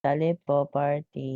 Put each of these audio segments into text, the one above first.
Sali po, party.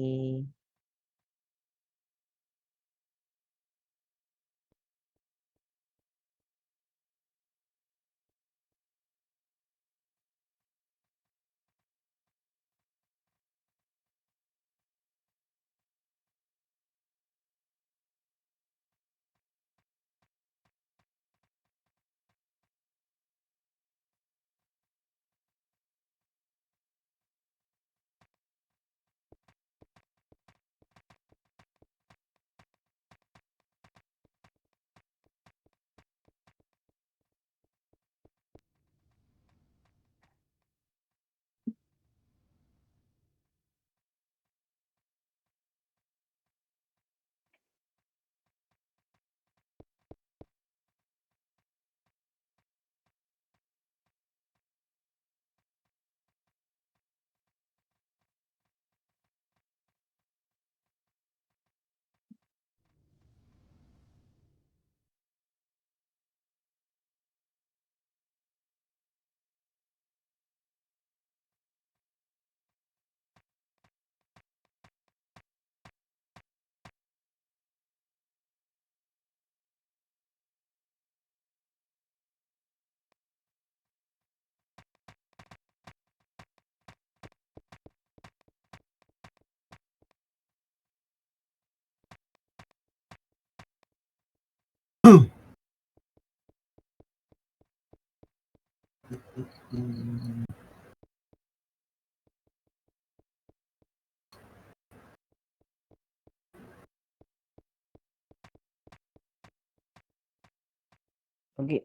Okay,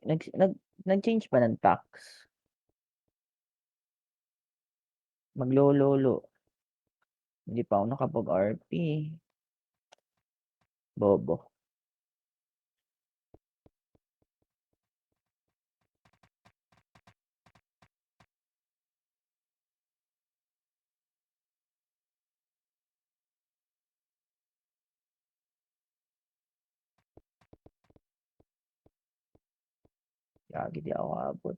nag-change ba ng tax? Maglololo. Hindi pa ako nakapag-RP. Bobo. Gagi, di ako abot.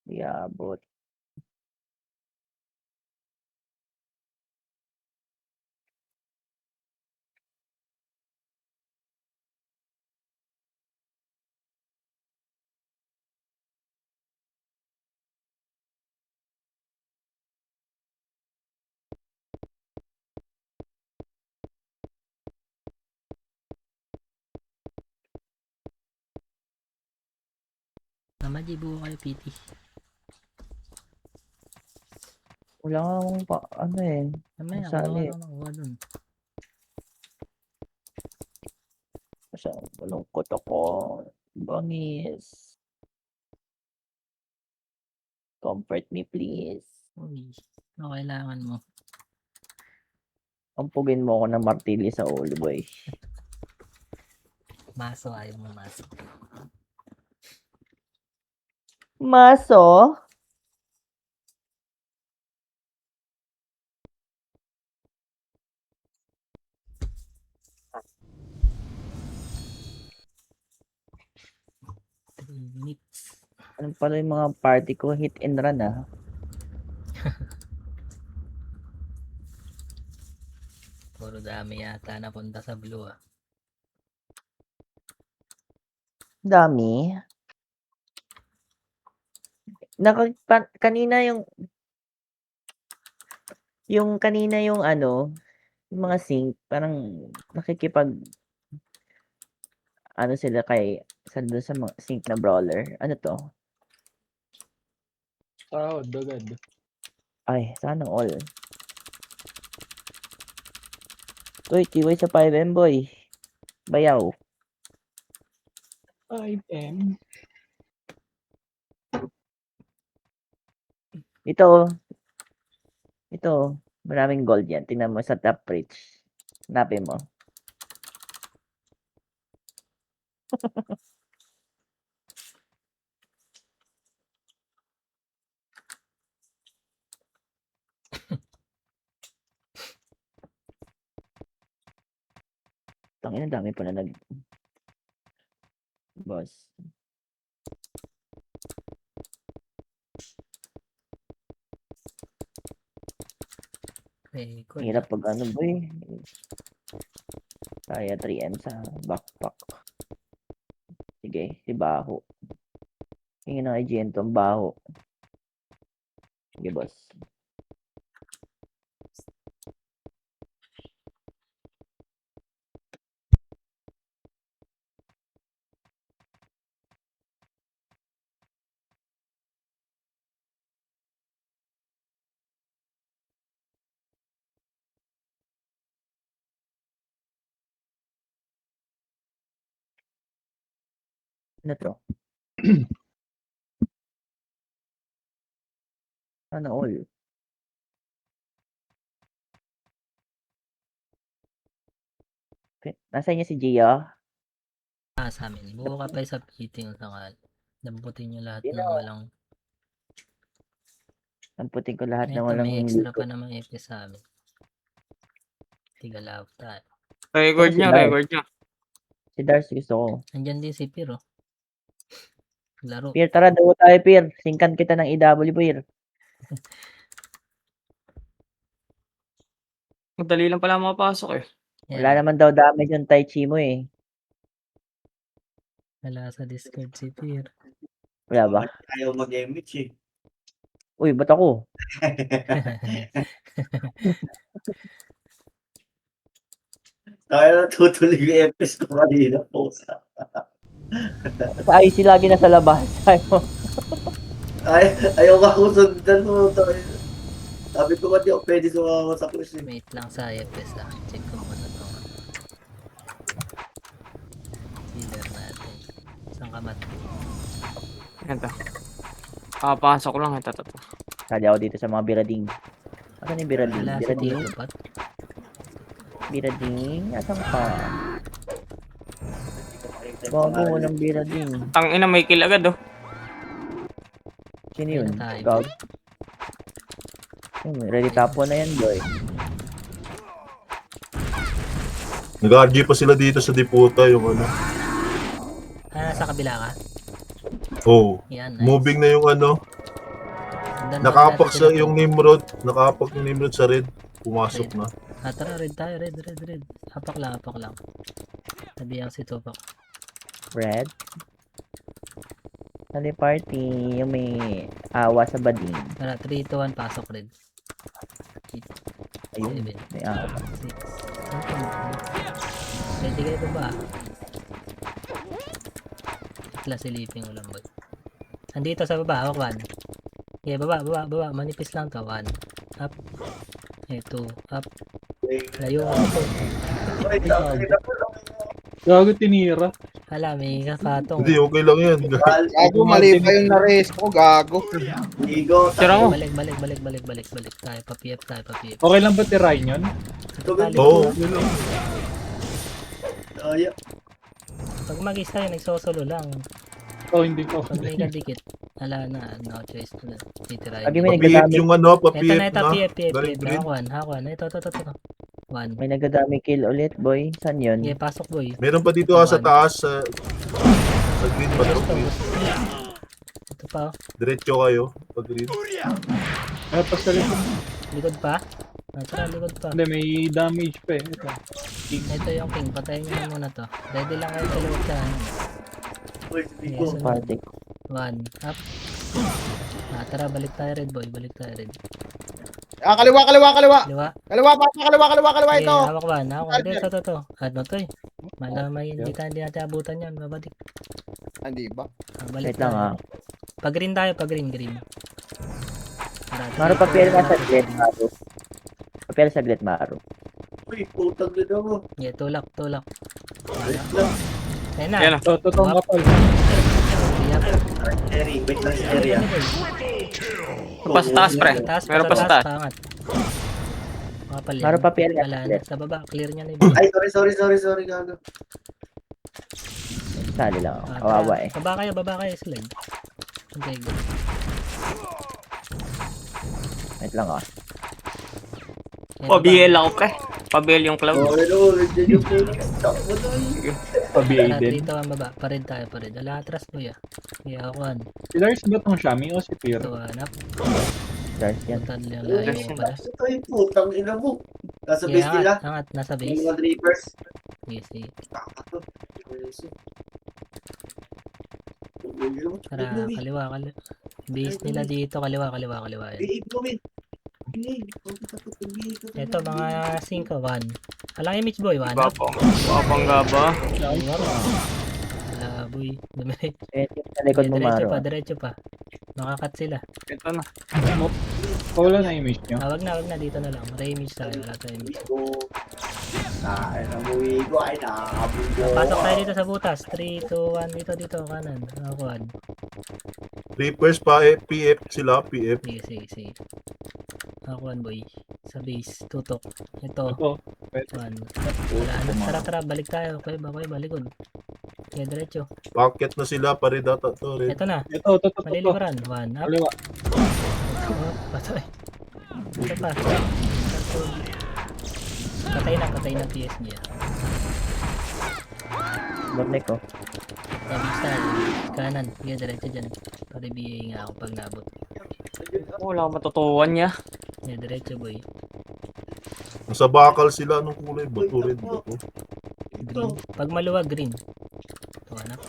Di abot. Namaji buo kayo, PT. Wala nga akong ano eh. Mamaya, Masali. kuha lang nakuha dun. Malungkot ako. Bangis. Comfort me, please. Uy, ano kailangan mo? Ampugin mo ako ng martilyo sa ulo, boy. Maso, ayaw mo maso. Maso? Ano pala yung mga party ko? Hit and run, ah. Puro dami yata napunta sa blue, ah. Dami. Kanina kanina yung ano, yung mga sync, parang nakikipag ano sila doon sa mga sync na brawler. Ano to? Dagad. Ay, sana all. Uy, tiway sa 5M, boy. Bayaw. 5M. Ito, maraming gold yan. Tingnan mo sa top reach. Hanapin mo. Tangina, dami pala boss. Very good. Hirap pag ano boy. Kaya 3M sa backpack. Sige, si Baho. Tingin ng agent ang Baho. Sige, boss. Ano to? Sana all. Okay. Nasaan niya si Gia? Sa amin. Buo ka pa sa meeting sa kanal. Damputin nyo lahat Yun ng na. walang... Tamputin ko lahat ng Ito, walang may extra ligo. pa namang FPS sa amin. Tigalaw tayo. Record Kasi nyo, Dar. record nyo. Si Dars gusto ko. Nandyan din si Piro. Laro. Pier, tara daw tayo, Pier. Singkan kita ng EW, Pier. Madali lang pala makapasok eh. Wala Yan. naman daw damage yung Tai Chi mo eh. Wala sa Discord si Piro. Wala ba? Ayaw mag-image eh. Uy, ba't ako? Kaya natutuloy yung episode ko kanina po. Sa IC lagi nasa labas. Ayaw ka kung sundan mo. Sabi ko ba di ako pwede sumama sa cruise eh. Wait lang sa FPS ah. Check ko muna ito. Healer natin. Isang kamat. Ito. Kakapasok lang ito. Sali ako dito sa mga birading. Asan yung birading? Wala sa Birading? dito pat. Birading? Asan ka? Bago mo ng birading. Tangina may kill agad oh. Sino yun? Ayun na tayo. Gag. Ready tapo na yan, boy. Nag-argue pa sila dito sa Diputa yung ano. Nasa kabila ka? Oh, Yan. Nice. moving na yung ano. Sundan Nakapak natin sa sila. yung Nimrod. Nakapak yung Nimrod sa red. Pumasok na. Tara, red tayo. Red. Hapak lang. Sabi ang si Tupac. Red. Sali party. Yung may awa sa bading. Tara, 3, 2, 1, pasok red. Ayun. 7, May awa. 6. Ready kayo pa ba? Itla silipin ulang boy. Andito sa baba, hawak 1. Okay, baba. Manipis lang to. 1. Up. 2. Up. Layo ako. Gago tinira. Hala, may kakatong. Hindi, okay lang yan. Gago, mali pa yung na-raise ko, gago. Ligo. Tira mo. Balik. Tayo, pa-PF. Okay lang ba tirahin yun? Oo, yun lang. Ayaw. Pag mag-is tayo, nagsosolo lang. Oh, hindi ko. Pag may kadikit, ala na, no choice na. Titirahin. Lagi may Papiip nagdadami. yung ano, Ito papiip na, na. PF. Galing green. Hakuan. Ito. 1. May nagdadami kill ulit, boy. Saan yun? Okay, pasok boy. Meron pa dito sa taas. Sa green pa daw. Ito pa, oh. Diretso kayo. Pag green. Ano pa sa likod? Likod pa. Tara, likod pa. Hindi, may damage pa eh. Ito. Ito yung king. Patayin nyo na muna to. Ready lang kayo sa likod sa ano. Uy, Ligo. Yes. Party. 1. Up. Tara, balik tayo red boy. Ah, kaliwa. Liwa. Kaliwa ito. Hawak ba? Ito. Ano to eh. Malamay, hindi natin abutan yan. Babadik. Hindi ba? Wait Balik lang tayo. ah. Pag green tayo, green. Tara, Maro papel na sa grid, Maro. Papel sa grid, Maro. Uy, putang na mo. Yeah, tulak. Wait lang. Ayun na. Yan na. So, totoong kapal. Eri, wait lang si Eri ah. Pa sa taas pre. Meron pa sa taas. Pangat. Makapal yan. Maro papel na Wala sa na. grid. Sa baba, clear niya na yung Ay, sorry, gago. Sali lang ako. Kawawa eh. Baba kayo, slide. Okay, good. Wait lang ah. Yan, Oh, baba. BL ako pre. Pabel yung cloud. Oo, ano, nandiyan yung puno. Takbo doon. Pa-BA Tara, din. dito ang baba. Pared tayo, pared. Alatras mo ya. Kaya akuan. Si Lars ba tong Shami o si Pier? Ito, hanap. Guys, yan. Puntan lang layo mo pala. Ito yung putang ina mo. Nasa Sige, base nila. angat. Nasa Yung base. mga drippers. Sige, sige. Takato. Tara, kaliwa. Base nila dito, kaliwa. Yan. Bihig mo, men. Ito, mga 5, 1. Alang image boy, 1. Gapang gaba. Wala, boy. Dumiretso. Eh, sa likod mo, Maro. Diretso pa. Makakat sila. Ito na. Wala na image nyo. Wag na. Dito na lang. Re-image tayo. Wala tayong image. Ay, namuwi ko. Ay, nakakabog ko. Pasok tayo dito sa butas. 3, 2, 1. Dito. Kanan. Akuan. Reapers pa, PF sila, PF. Sige. Akuan, boy. Sa base. Tutok. Ito. Ito. 1. Wala na. Tara. Balik tayo. Okay, balikod. Okay, diretso. Packet na sila, pared ata to. Red. Ito na. Ito. Malilimuran. 1. Up. Kaliwa. Patay. Ito pa. Patay na PS niya. Bottleneck ko. Damage tayo. Kanan. Sige, diretso dyan. Pare-BA nga ako pag nabot. Wala akong matutuwan niya. Sige, diretso boy. Nasa bakal sila, anong kulay? Bato red, bato. Green. Pag maluwag, green. Ito, anak.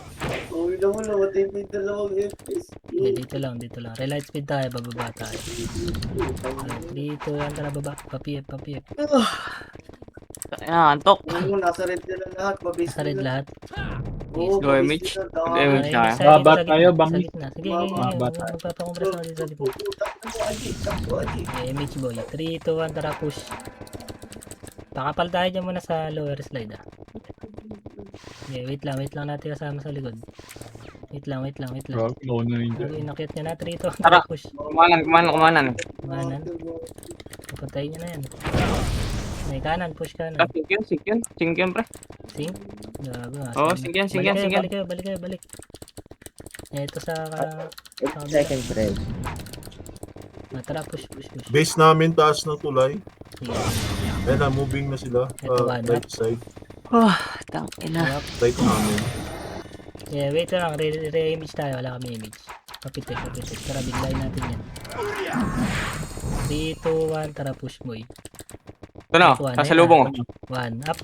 Uy, naman, namatay mo yung dalawang FPS. Hindi, dito lang. Relight speed tayo, bababa tayo. 3, 2, 1, tara baba. Papiep. Ayan, antok. Oo, nasa red nila lahat. Mabase Sa red lahat. Oo, No mabase image. nila, No dami. image na. Baba tayo, Sa bangi. gitna. Sige, Baba tayo. magpapakumbras ako dito sa gitna. Takbo, Aji. Takbo, Aji. Okay, image boy. 3, 2, 1, tara push. Pakapal tayo dyan muna sa lower slide ah. Okay, wait lang natin kasama sa likod. Wait lang. Bro, nauna rin Okay, dyan. nakit nyo na. 3, 2, 1, Tara. tara push. Kumanan. Kanan. Papatayin nyo na yan. May kanan, push kanan. Sing yun, pre. Sing? Gago nga. Oo, sing yan. Balik. Ito sa... 8 seconds, Red. Tara, push. Base namin, taas na tulay. Sige. Ayan na, moving na sila. Ito, one, Right side. Tangina. Right namin. Yeah, wait lang. Re-image tayo. Wala kami image. Kapitik. Tara, biglayin natin yan. 3, 2, 1. Tara, push boy. Ito na, kasalubong. 1, up.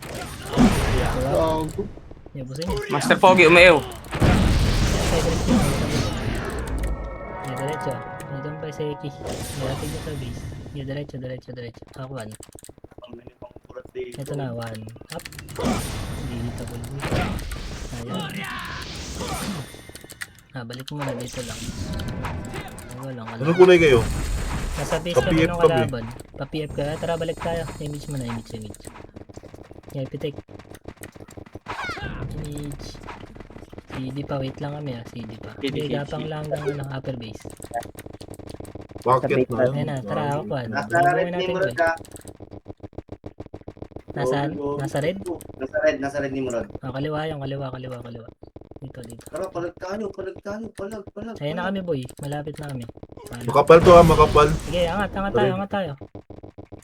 Gago. Yeah, busin nyo. Master Pogi, umaew. Yeah, diretso. Doon pa sa Eki. Malapit nyo sa base. Yeah, diretso. Ako 1. Ito na, 1. Up. Dito, ayun. Balik mo na dito lang. Wala. Anong kulay kayo? Nasa base kami Pa-PF nung kami. kalaban. Pa-PF ka. Tara, balik tayo. Image mo na, image. Yeah, pitik. Image. CD pa, wait lang kami CD pa. Hindi, gapang lang ng upper base. Packet na. Ayun na, tara, ako pa. Nasa red ni Murad ka. Nasaan? Nasa red? Nasa red ni Murad. Kaliwa yung, kaliwa. Dito. Tara, palag tayo. Ayun na kami, boy. Malapit na kami. Makapal to makapal. Sige, angat tayo.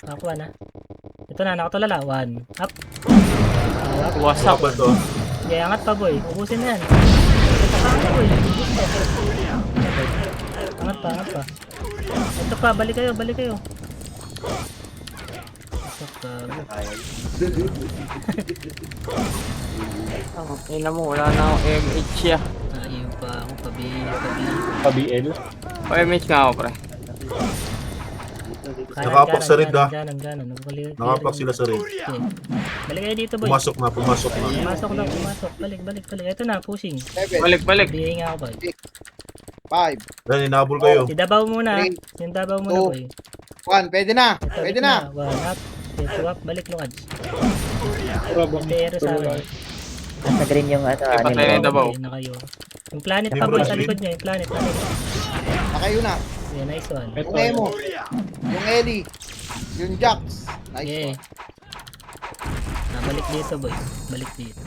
Ako na. Ito na, nakatulala. 1. Up. Wasak. Makapal to. Sige, angat pa, boy. Ubusin na yan. Angat pa, boy. Angat pa. Ito pa, balik kayo. Pasok ka. Ina mo, wala na akong MH ya. Ayaw pa ako, pabi. Pa-BL. O MH nga ako, pre. Nakapak sa red, ah. Ganon. Nakapak sila sa red. Okay. Balik kayo dito, boy. Pumasok na. Pumasok. Balik. Ito na, pushing. 7, Balik. Bigay nga ako, boy. 5, Yan, inabol kayo. Idabaw muna. Three, Yung dabaw muna, two, boy. 1. Pwede na. Ito, Pwede gitna. na. 1 up. Ito up. Balik lungad. Tara, bangi. Pero sa akin. Nasa green yung patay na animal. yung dabaw. Ayun na kayo. Yung planet Hindi pa, mo boy. na Sa screen? likod nyo. Yung planet. Nakayo na. Yeah, nice one. Ito. Yung Emo. Yung Ellie. Yung Jax. Nice Okay. one. Balik dito, boy. Balik dito.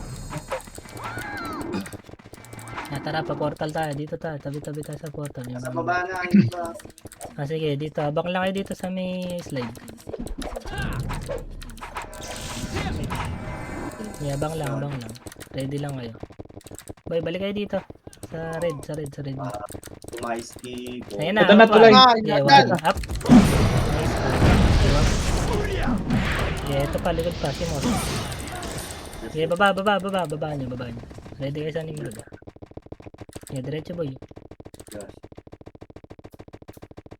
Tara, pa-portal tayo. Dito tayo. Tabi-tabi tayo sa portal. Yung... Nasa baba na ang iba. Sige, dito. Abang lang kayo dito sa may slide. Yeah, abang lang, abang lang. Ready lang kayo. Boy, balik kayo dito. Sa red, sa red, sa red. Tumayos ki. Ayan na, Ito na, up, tuloy. one. Ah, Yeah, yan. one. Up. Nice. Up. Yeah, ito pa, likod pa. Simos. Yeah, baba nyo. Ready kayo sa Nimrod. Yeah, diretso boy.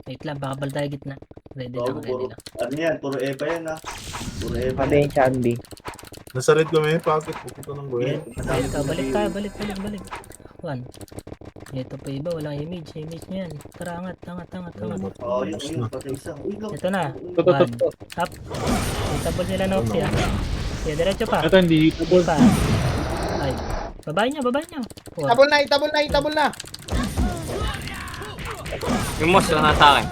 Wait lang, baka bal tayo gitna. Ready lang, ready lang. Ano yan? Puro Eva yan ha. Puro Eva Sabi yan. yung Chambi. Nasa red kami, bakit? Pupunta ng Yeah, buhay. balik ka, balik tayo, balik. One. Ito pa iba, walang image nyo yan. Tara, angat. Oo, yun. Patay isa. Uy, lang. Ito na. Ito. One. Up. Itabol nila na Oxy ah. Yeah, diretso pa. Ito, hindi Hindi pa. Ay. Babae niya. Four. Itabol na. Yung mouse lang nasa akin.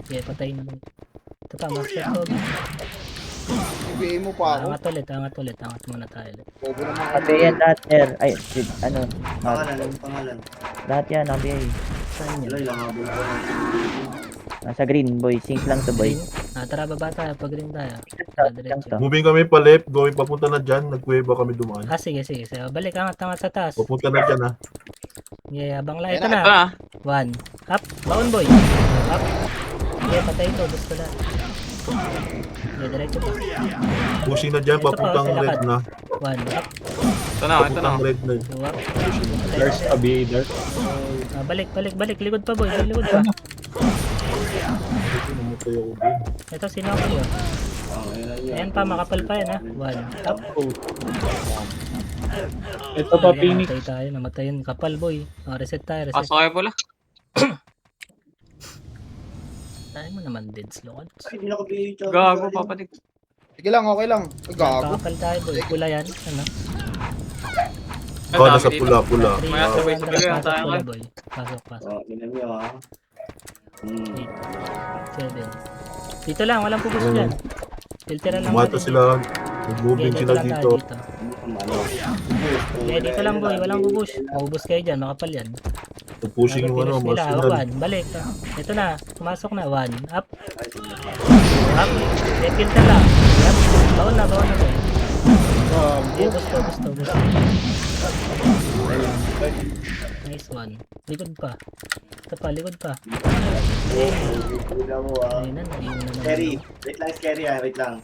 Yeah, patay na. Ito pa, master code. Ibigay mo pa ako. Angat ulit. Angat muna tayo ulit. Bobo naman. Sabi yan lahat, sir. Ay, ano. Pangalan, anong pangalan? Lahat yan, sabi yan. Saan Wala, yun? ilang habol ko. Nasa green, boy. Sync lang to, boy. Green? Tara, baba tayo. Pag green tayo. Lang Diretso. to. Moving kami pa left, going papunta na dyan. Nagkuweba kami dumaan. Sige. Balik, angat sa taas. Papunta na dyan ha. Yeah, abang lang. Yan Ito na. Ito na. na. One. Up. Baon, boy. Up. Yeah, patay ito. Gusto na. Yeah, diretso pa. Pushing na dyan, Ito pa, papuntang sa red lakad. na. One. Up. Ito na. Papuntang red na. Two up. Dark sa BA Dark. Balik. Likod pa, boy. Likod pa. Ito, namatay ako din. Ito, sinako yun. Ayan pa, makapal pa yan ha. One. Up. Ito pa, Phoenix. Namatay yun. Kapal, boy. Reset tayo. Pasok kayo pala. Tayo mo naman, dead slot. Ay, hindi na ko bihita. Gago, papatik. Sige lang, okay lang. Ay, gago. Kapal tayo, boy. Pula yan. Ano? Oh, nasa pula. Three, Maya two, sabay-sabay one, lang pasok tayo, pula, eh. boy. Pasok. Oh, ina niyo ha. 8, 7. Dito lang, walang pupus dyan. Filteran lang Umata natin sila. Nag-moving sila lang dito. tayo dito lang, boy. Walang pupus. Maubos kayo dyan, makapal yan. Pushing yung ano, Finish nila, Marcinal. one. Balik. Ito na, pumasok na. One. Up. Up. Filter lang. Up. Baon na, boy. Gusto. Nice one. Likod pa. Ito pa, likod pa. Ina mo ha. Ayun na naman. Scary. Wait lang, scary ha. Wait lang.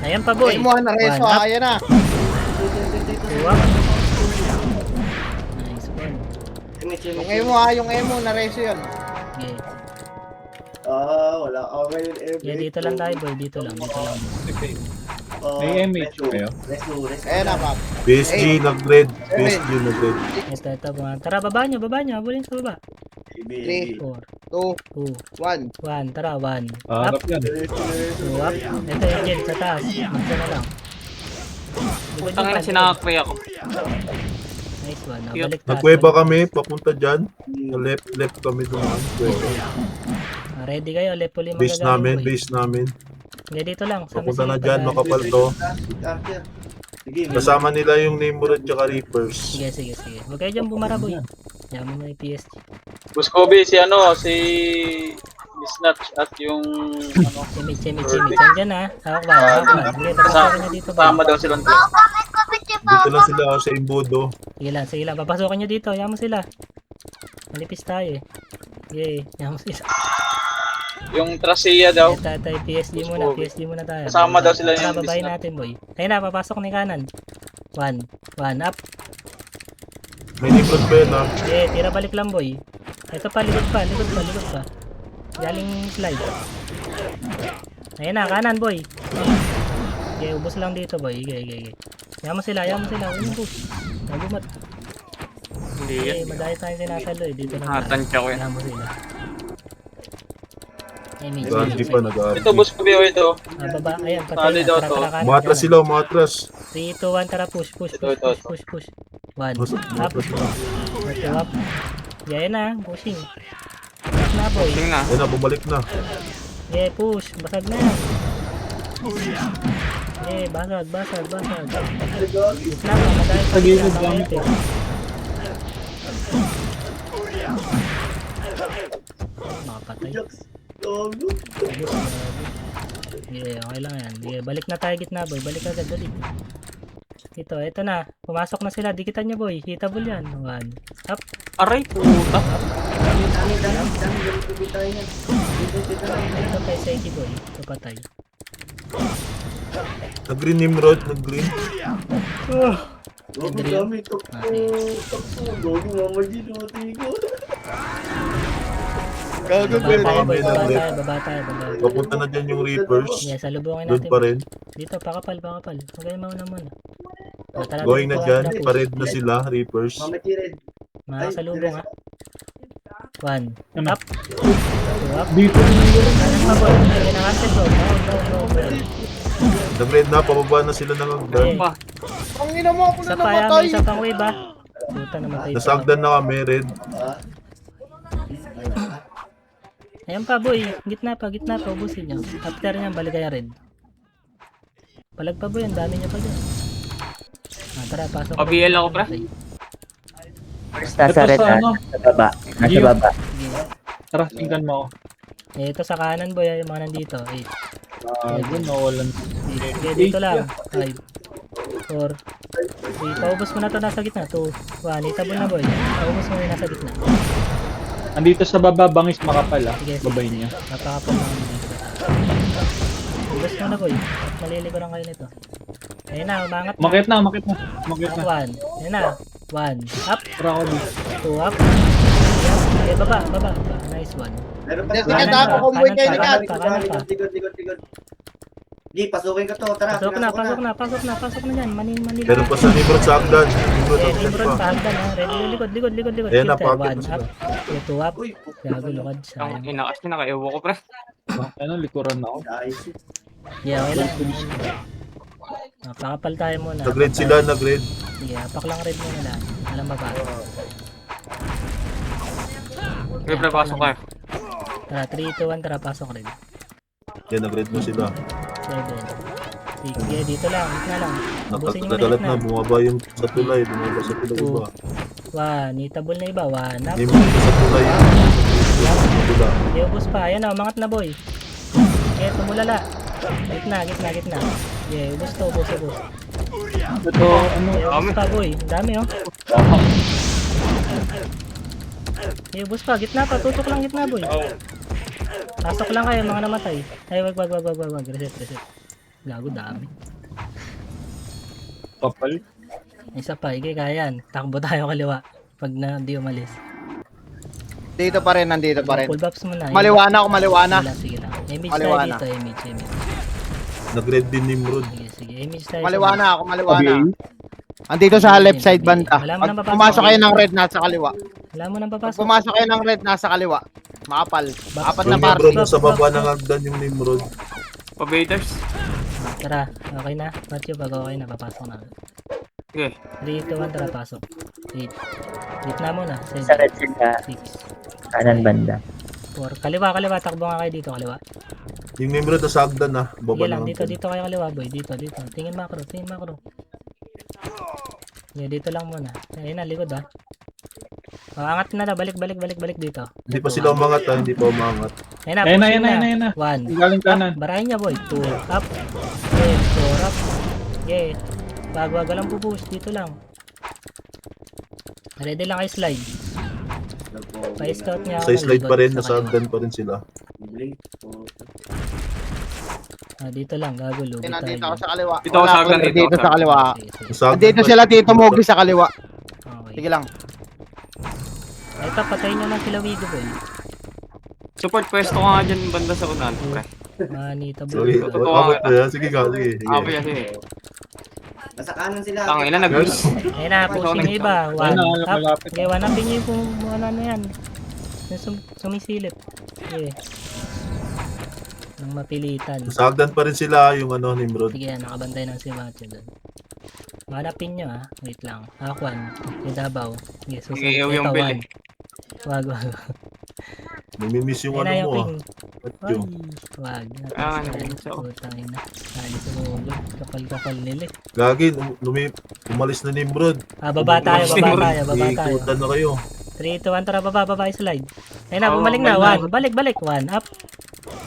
Ayan pa, boy. Ay mo, nareso. One, up. Ayan na. Two up. Nice one. Yung emo yung emo, nareso yun. Okay. Wala. Okay, Yeah, dito lang tayo, boy. Dito lang. Okay. May MH kayo? Resto. Ayan na, Pap. PSG nag-red. PSG nag-red. Ito. Tara, baba nyo. Abulin sa baba. 3. 4, 2, 2, 1. 1. Tara, 1. Ah, Up. harap yan. 2 up. Ito yung gen sa taas. Magsa na lang. Likod Tangin yung na sinakakpay ako. Nice one. Cute. Balik taas. Nagkuweba kami, papunta dyan. Sa left kami dumaan. Kuweba. Ready kayo. Lepuli Base namin. Yeah, dito lang. Sa Papunta na Messi, dyan, pag- makapal to. Sige. Kasama nila yung Nimrod tsaka Reapers. Sige. Huwag kayo dyan bumara, boy. Yaman na yung PSG. Buscoby, si Snatch at yung Chimich. Andyan ha. Hawak ba? Sige, papasokin nyo dito, boy. kasama daw silang Dito lang sila sa Imbudo. Sige lang. Papasokin nyo dito. Yaman sila. Manipis tayo eh. Yay. Yaman sila. yung Tracia daw. Tayo PSG muna tayo. Kasama daw sila yung babayin Disney. natin, boy. Ayun na, papasok ni kanan. 1 up. May Nimrod pa yun ha. Yeah, tira balik lang, boy. Ito pa, likod pa. Galing slide. Ayun na, kanan, boy. Okay, ubos lang dito, boy. Okay. Yaman sila. Uy, push. Nagumat. Hindi yan. Okay, madaya tayong sinasalo eh. Dito lang. Tansya ko yan. Yaman sila. Gandhi pa nag-aarti. Ito Buscoby, ito. Baba, ayan, Sali daw to. Umatras sila, umatras. 3, 2, 1, tara, push. Ito. 1, Mas- up, umatras sila. 2, up. Yan na, pushing. Push na, boy. Tingnan na. Ayun na, bumalik na. Yeah, push. Basag na yan. Yeah, basag. Gitna pa, madami pa gilid gitna, lang. mamete. Makapatay. Gago. Ubus, grabe. Yeah, okay lang yan. Yeah, balik na tayo gitna, boy. Balik agad, dali. Ito na. Pumasok na sila. Dikitan niyo, boy. Hitable yan. 1. Up. Aray, puta. Dami. Ganun tayo yan. Dito lang. Ito kay Seki, boy. Ito patay. Nag-green Nimrod, nag-green. Gogo dami. Gogo mama G. Lumati ko. Gago Baba tayo, boy. Baba Baba tayo. Papunta na dyan yung Reapers. Yes, salubungin Doon natin. pa rin. Dito, pakapal. Huwag kayo mauna muna. Tara, Going na dito, dyan. push. Pared na sila, Reapers. Mama G red. Makasalubong, ha. 1. Ano? Up. 2 up. Dito. Kanan pa, boy. Hindi na kasi, bro. No. Nag-red na, pababa na sila ng hagdan. Okay. Pa. Ang ina mo ako Isa na pa yan, namatay. may isa pang wave, ha. Puta, namatay pa. Nasagdan na kami, red. Ayan pa, boy. Gitna pa. Ubusin nyo. After nyan, balik kayo red. Palag pa, boy. Ang dami nyo pa dyan. Tara, pasok. OBL ako, pre. First, nasa Ito red sa na. ano? Nasa baba. Nasa View. baba. Sige. Tara, tingnan mo ako. Ito sa kanan, boy. Yung mga nandito. 8. Doon, nawalan. Sige, dito lang. 5. 4. 3. Paubos mo na to nasa gitna. 2. 1. Itable na, boy. Paubos mo na yung nasa gitna. Andito sa baba, bangis makapal ah. Sige. Babay niya. Napakapal na kami dito. Ubos mo na, boy. At maliliguran kayo nito. Ayun na, umangat na. Umakit na. 1. Ayun na. 1. Up. Tara ako dito. 2 up. Okay, baba. Nice one. Meron pa. Sige, Kanan tama pa, ko, boy, kanan kayo pa, na kanan pa, kanan pa. Likod. Gi, pasukin ko to. Tara. Pasok na dyan. Manila. Meron pa sa Nimrod sa hagdan. Nimrod, Okay, hagdan Libron, pa. pahagdan ha. Ready, likod. Ayan na, Filter, pocket 1 na sila. up. 2 up. Uy, Gago, lukad. Ang Sayang. ina kasi nakaiubo ko, pre. Ano, likuran ako. guys. Yeah, okay lang. Pakapal tayo muna. Nag-red sila, nag-red. Sige, apak lang red muna lang. Alam ba ba? Okay, pre, pasok tayo. Tara, 3, 2, 1, tara, pasok red. Yan, nag-red na sila. 7. Sige, dito lang. Gitna lang. Ubusin nyo muna Nagkalat gitna. na, bumaba yung sa tulay. Bumaba sa tulay Two. iba. 1, nitable na iba. 1 up. Nimrod sa tulay. Tula. Iubos pa. Ayan na, umangat na boy. Okay, tumulala. Gitna. Yeah, ubos. Ito, ano, Ubos pa boy. Ang dami oh. Ubos pa. Gitna pa. Tutok lang gitna boy. Pasok lang kayo mga namatay. Ay, wag. Reset. Gago, dami. kapal. Isa pa. Ike, kaya yan. Takbo tayo kaliwa. Pag na di umalis. Dito pa rin, nandito pa rin. Full buffs mo na. Maliwana ako, maliwana. Sige lang. Image Maliwana. tayo dito. Image. Nag-red din Nimrod. Sige. Image tayo. Maliwana ako, maliwana. Okay. Andito sa left side banda. Wala mo nang Pag papasok. pumasok kayo ng red, nasa kaliwa. Wala mo nang Pag papasok. pumasok kayo ng red, nasa kaliwa. Makapal. Apat na Yung party. Nimrod nasa baba ng hagdan yung Nimrod. Pabaders. Tara, okay na. Patyo, pag okay na, papasok na. Okay. 3, 2, 1, tara, pasok. 8. Gitna mo na. Sa red sila. 6, Kanan banda. 4. Kaliwa. Takbo nga kayo dito, kaliwa. Yung Nimrod nasa hagdan na. Baba Sige ng lang, hagdan. dito kayo kaliwa, boy. Dito. Tingin macro. Yeah, dito lang muna. Ayun na, likod ah. Angat na na, balik dito. Hindi pa sila umangat ha. Hindi pa umangat. Ayun na, Ayan na, pushing ayan na. 1. Galing kanan. Barahin niya, boy. 2, up. Okay, 4, up. Okay. Wag lang pupush. Dito lang. Ready lang kayo slide. Pa-scout niya ako Sa ng slide likod pa rin. sa Nasa kaliwa. hagdan pa rin sila. Dito lang, gago. Lugi tayo. Nandito ako sa kaliwa. Dito ako sa hagdan, Wala, dito dito ako sa sa kaliwa. Sige. Nasa hagdan Dito pa sila, Tito Mogi sa kaliwa. Okay. Sige lang. Ito, patayin nyo lang sila Wigo, boy. Support pwesto ko nga dyan banda sa unan, pre. Manita, boy. Sorry. Abot na yan. Sige ka. Sige. Ako yan, sige. Nasa kanan sila. Ang ina, nag-miss. Ayun na, pushing yung iba. Ayun 1 na, up. malapit. Okay, 1 upin nyo yung kung ano na yan. Yung sumisilip. Okay. Nang mapilitan. Nasa hagdan pa rin sila yung ano Nimrod. Sige, nakabantay ng si Macho doon. Manapin nyo ah. Wait lang. Akwan. Yung Dabaw. Sige, susunod. Sige, yung Ito, bili. 1. Wag. Namimiss yung Ayun ano na yung mo ah. ping. Patyo. Wag. Ah, so. Putang ina. Sali sa mulo. Kapal-kapal nila eh. Gagi, umalis na Nimrod. Baba tayo. Iikutan na kayo. 3, 2, 1, tara, baba, slide. Ayun na, Oo, bumalik na. balik 1, balik. 1, up.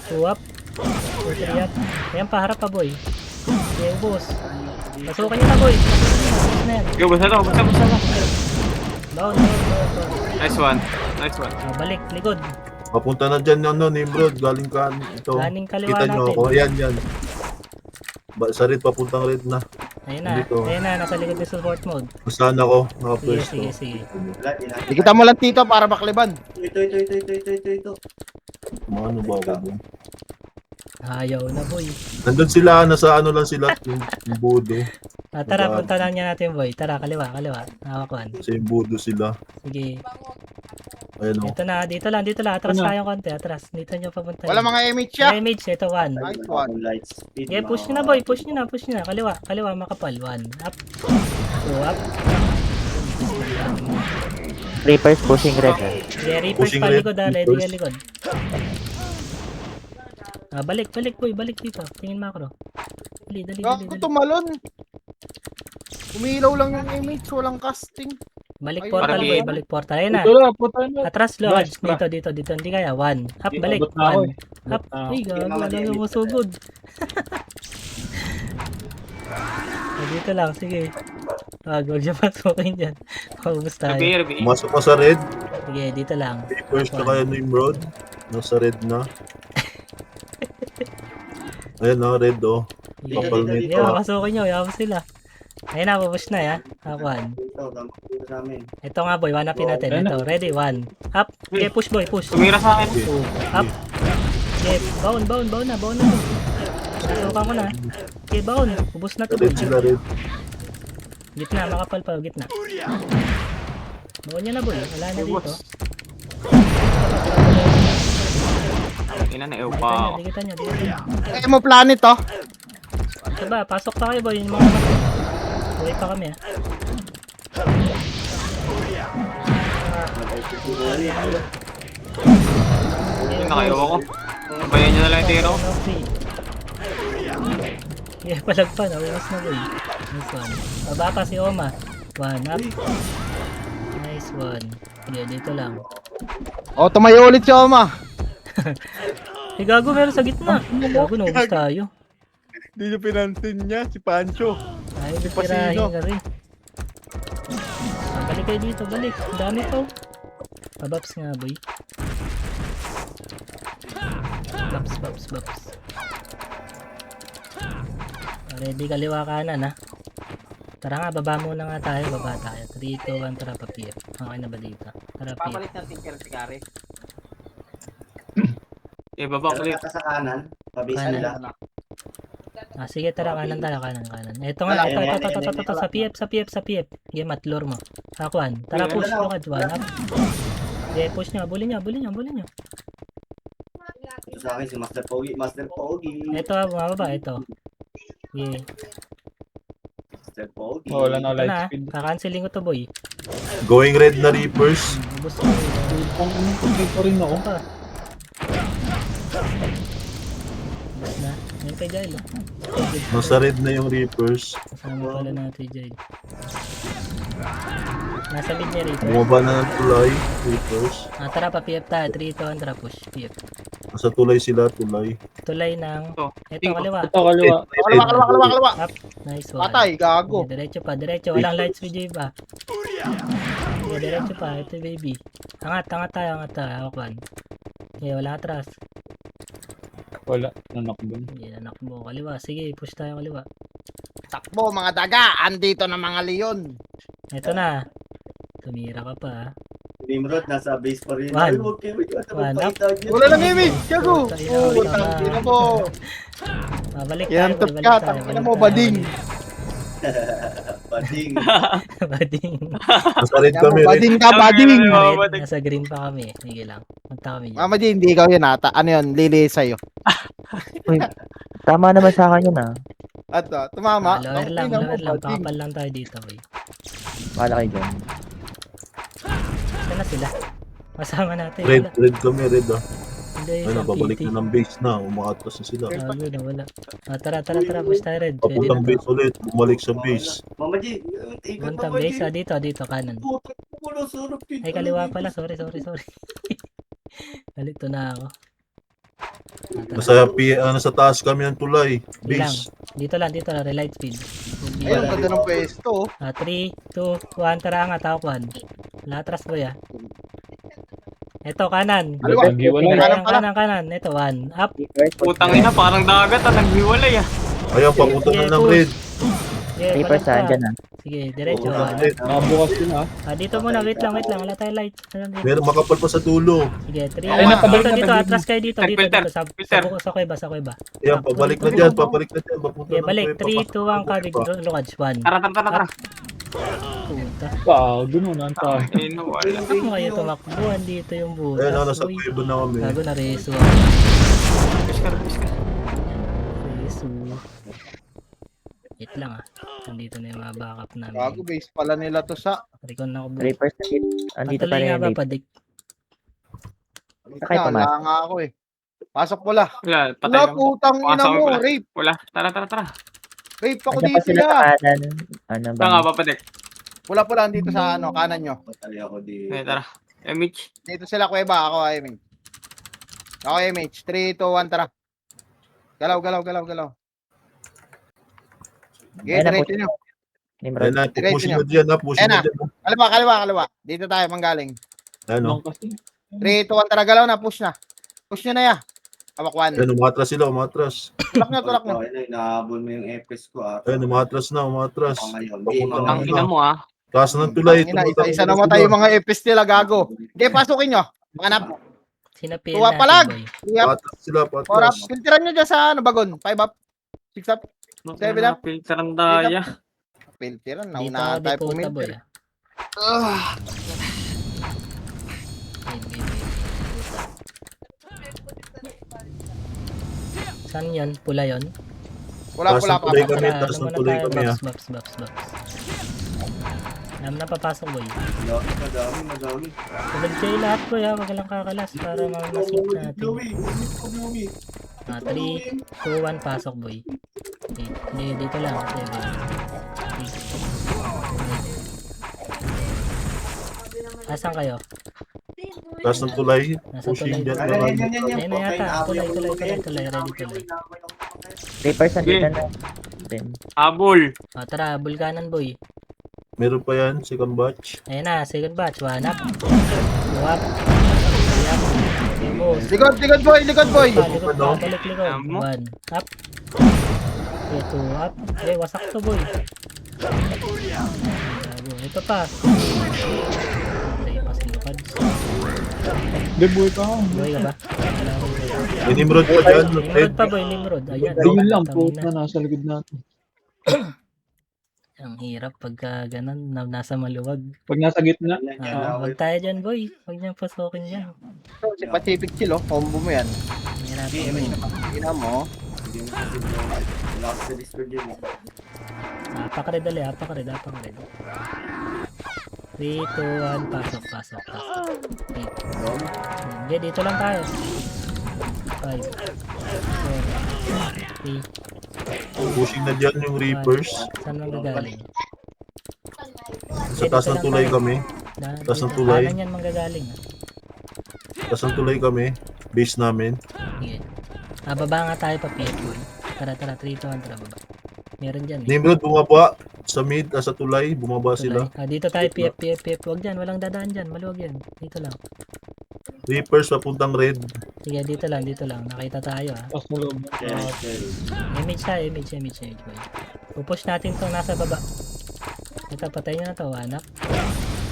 2, up. 2, 3, up. Ayan pa, harap pa, boy. Okay, ubos. Pasukan nyo na, boy. Pasukan na yan. Yo, basta to, basta. Down. Nice one. Nice one. Oh, balik, likod. Papunta na dyan ano, Nimrod. Galing ka ito. Galing kaliwa Kita nyo natin. ako. Yan. Sa red, papuntang red na. Ayun na, Dito. nasa likod ng support mode. Saan ako? Sige, Nakapwesto. sige. Wala, tinatay. Likitan mo lang Tito para bakliban. Ito. Ano ba ako dun? Ayaw na, boy. Nandun sila, nasa ano lang sila, yung budo. Tara, Diba? punta lang niya natin, boy. Tara, kaliwa. Hawakan. Sa yung budo sila. Sige. Ayun o. Ito na, dito lang. Atras Ano? tayo konti, atras. Dito nyo papunta. Wala mga image siya. Image, ito 1. Nice one. Light speed. Okay, push nyo na, boy. Push nyo na. Kaliwa, makapal. 1. Up. 2, up. Reapers pushing red. Yeah, reapers Pushing pa red, likod, Ready reapers. ka likod. Balik, boy. Balik dito. Tingin macro. Dali. Gago tumalon. Umilaw lang yung image, walang casting. Balik Ay, portal, parang boy. game. Balik portal. Ayun na. Ito na, puta na. Atras, lo. Nice, Dito. Hindi kaya. 1. Up, balik. Abot na ako 1. eh. Up. Uy, gago. Wala nang masugod. Dito lang. Sige. Huwag siya pasukin dyan. Maubos tayo. Ruby. Pumasok ka sa red. Sige, dito lang. First na kaya Nimrod. Nasa red na. Ayan na, red o. Kapal nito. Yeah, pasukin nyo. Yawa sila. Ayun na, pupush na ya. Hakuan. Dito sa amin. Ito nga, boy. Wanapin natin. Ito. Ready? 1. Up. Okay, push, boy. Push. Tumira sa akin. 2. Up. Okay, bound na. Pasukan ko na. Okay, bound. Ubus na to, boy. Red sila, red. Gitna, makapal pa. Gitna. Baon nyo na, boy. Wala na dito. Ina na, ew pa ako. Dikitan nyo. Emo planet to. Ito ba? Pasok pa kayo, boy. Yung mga natin. Buhay pa kami, ah. Yung nakaewa ko. Sabayan nyo na lang yung tiro. Yeah, palagpan. Awiwas na, boy. Nice one. Baba pa si Oma. 1 up. Nice one. Sige, dito lang. O, tumayo ulit si Oma. Eh, gago, meron sa gitna. Gago, naubos tayo. Hindi nyo pinansin niya, si Pancho. Ay, Si tirahin Pasino. ka rin. Balik kayo dito, balik. Ang dami to. Pabaps nga, boy. Baps. Ready, kaliwa kanan, ha. Tara nga, baba muna nga tayo. Baba tayo. 3, 2, 1, tara, papier. Okay na ba dito? Tara, papier. Eh, baba ko ulit. Kata sa kanan. Pabisa Kanan. nila. Sige, tara, kanan tayo, kanan. Ito nga, ito, sa PF. Game at lure mo. Hakuan. Tara, push, lukad, 1 up. Okay, push nyo, bulin nyo. Ito sa akin si Master Pogi. Ito, bumababa, ito. Yeah. Master Pogi. Oh, wala na Ito light na, speed. kakanceling ko to, boy. Going red na Reapers. Ubus ko. Ang unang complete ko rin ako. Pa. Ubus na. Ngayon kay Jail, oh. Nasa red na yung Reapers. Kasama pala natin, Jail. Nasa mid niya rito. Bumaba na ng tulay. Reapers. Tara pa, PF tayo. 3, 2, 1, tara, push. PF. Nasa tulay sila, tulay. Tulay ng... Ito. Ito, kaliwa. Ito, kaliwa. Kalawa. Up. Nice one. Patay, gago. Okay, diretso pa. Walang lights with J pa. Okay, diretso pa. Ito, baby. Angat tayo. Hawakan. Okay, wala atras. Wala. Nanak doon. Hindi, anak mo. Kaliwa. Sige, push tayo kaliwa. Takbo mga daga, andito na mga leon. Ito na. Tumira ka pa, ha. Nimrod, nasa base pa rin. One. Ay, huwag kayo. One up. Wala lang image, gago. Tayo, Oh, tama. tangina mo. Balik Yan, tayo, boy, top ka, tangina mo, bading. Bading. Bading. Nasa red Kaya kami, mo, red. bading ka, bading. Red, nasa green pa kami. Sige lang. Punta kami dyan. Mama G, hindi ikaw yun ata. Ano yun, lili sa'yo. Tama naman sa akin yun, At tumama. Lower lang. Tangina mo, bading. Pakapal lang tayo dito, boy. Wala kayo dyan. Saan na sila? Masama natin. Red, Wala. red kami, red ah. Hindi, Ayun, isang pabalik PT. na ng base na. Umakatras na sila. Wala. Tara. Push tayo, Red. Pwede Papuntang na to. base ulit. Bumalik sa base. Mama G, ikot Puntang Mama G. base, dito, kanan. Puto, pulo, surop dito. Ay, kaliwa pala. Sorry. Nalito na ako. Nasa taas kami ng tulay. Base. Dito lang, relight speed. Ayun, ganda ng pwesto. 3, 2, 1, tara angat, takpan. Latras boy ah. Ito, kanan. Kaliwa. Naghiwalay. Kanan. Ito, 1. Up. Putang ina, parang dagat naghiwalay ah. Ayan, papunta na ng red. Sige, Reaper palag saan ka. dyan ah. Sige, diretso. Oo, Ano? red. Nakabukas sila ah. Dito muna, wait lang. Wala tayong light. Meron makapal pa sa dulo. Sige, 3. Ay, napabalik na, Dito, pabalik atras kayo dito. Filter, filter. Sa kuweba. Ayan, pabalik na dyan. Papunta Okay, ng balik. kuweba, 3, 2, 1, kabig. Lukad. 1. Tara. Puta. Wow, gununan tayo. Ay, nawala. Ano kayo tumakbo? Andito yung butas. Ayan, nasa Uy, kuweba na kami. Gago na reso. Biskar. Reso. Wait lang ah. Nandito na yung mga backup Gago, namin. base pala nila to sa... Recon na ako bro. Reaper sa hit. Andito pa Patuloy rin nga yung ba Reaper. padik? Sakay pa, Mas. Wala nga ako eh. Pasok pula. Wala, patay Wala, lang. putang ina Pasok mo. pula. Rape. Wala, tara. Rape ako Andiyan pa dito sila sa ya. kanan. Ano ba? Saan nga papadik? Pula andito sa ano, kanan nyo. Patali ako di. Eh, tara. Mitch. Dito sila kuweba. Ako MH. Ako MH. 3, 2, 1, tara. Galaw. Okay, Ayan na, diretso nyo. Nimrod. Ayan na, Diretso pushing nyo. na dyan ha. Pushing Ayan na dyan. Kaliwa. Dito tayo manggaling. Ano? Long kasi. 3, 2, 1, tara. Galaw na. Push na. Push nyo na ya. Hawakwan. Ayan, umatras sila. Tulak nyo. Nahabol mo yung FS ko ah. Ayan, umatras. Ngayon. Putang ina mo ah. Taas ng tulay. Isa na matay yung mga EPS nila, gago. Okay, pasukin nyo. Manap. Sinapil Tuwa natin pa lang. boy. Patras sila, Or up. patras. Filteran nyo dyan sa ano, bagon. 5 up. 6 up. Seven up. Filter ang daya. Filteran. Dito Naunahan tayo deputa boy pumilter. ah. Wait. Saan yun? Pula yun? Wala Taas ng pa. tulay kami. Tara, Taas ano ng muna tulay tayo? kami ha. Box. Alam na papasok boy. Madami. Tulad kayo lahat boy ha. Wag lang kakalas para mamasok natin. Blowy. 3, 2, 1, pasok boy. Okay. Hindi, dito lang. 7. Asan kayo? Taas ng tulay. Nasa Pushing tulay. dyan. Ayun na yata. Tulay. Ready tulay. Reaper sa Sige. dito na. Then, Habol. Tara, bulkanan boy. Meron pa yan. Second batch. Ayun na, second batch. 1 up. 2 up. 3 up. Okay, boss. Likod boy. Likod Ano? pa, balik likod. Amo. 1 up. Okay, 2 up. Okay, wasak to boy. Gago. Ito pa. Okay, pa si Lucad. Debuhay pa ako. Buhay ka ba? Wala akong buhay. May Nimrod pa dyan. Nimrod pa boy, Nimrod. Ayan. Tingin lang po Tangina. na nasa likod natin. Ang hirap pagka ganun, nasa maluwag. Pag nasa gitna, Wag tayo dyan boy. Wag niyang pasukin dyan. Si Pacific Chill, oh. Combo mo yan. Hirap boy. Ina mo. Hindi mo kasi wala ko sa Discord yun. Apakared dali, apakared. 3, 2, 1, pasok. Wait. Hindi, dito lang tayo. 5, 4, 3, Pushing na dyan yung Reapers. saan manggagaling? Sa taas ng tulay kami. Taas ng tulay. Kanan yan manggagaling. Taas ng tulay kami. Base namin. Sige. Baba nga tayo pa PF1. Tara, 3, 2, 1, tara baba. Meron dyan eh. Nimrod bumaba. Sa mid, sa tulay. Bumaba sila. Dito tayo PF. Huwag dyan, walang dadaan dyan. Maluwag yan. Dito lang. Reapers papuntang red. Sige, dito lang. Nakita tayo ah. pas mo loob. Image tayo, image boy. Pupush natin tong nasa baba. Ito, patay nyo na to, anak.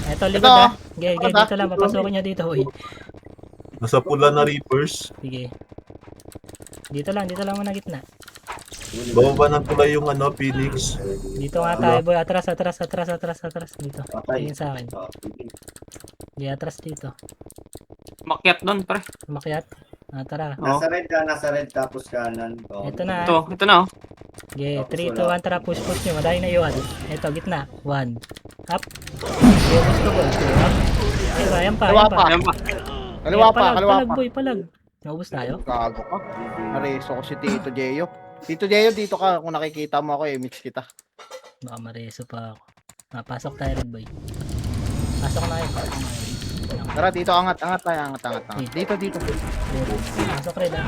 Ito, likod Ito, ah. Sige, dito lang. Papasukin nyo dito, boy. Nasa pula na Reapers. Sige. Dito lang muna gitna. Bababa ng tulay yung Phoenix. Dito nga tayo, boy. Atras. Dito. Patay. Tingin sa akin. Sige, atras dito. Makyat doon, pre. Umakyat. Tara. Nasa red tapos kanan. Ito na. Ito na oh. Okay, 3, 2, 1, tara, push nyo. Madali na iwan. Ito, gitna. 1. Up. Okay, push ko, boy. 2, up. Okay, ayan pa. Ayan pa. Kaliwa pa. Palag, boy, palag. Naubos tayo? Gago ka. Nareso ko si Tito Jeyo. Tito Jeyo, dito ka. Kung nakikita mo ako, image kita. Baka mareso pa ako. Pasok tayo red, boy. Pasok na yun. Tara, dito, angat tayo. Dito. Pasok red, ah.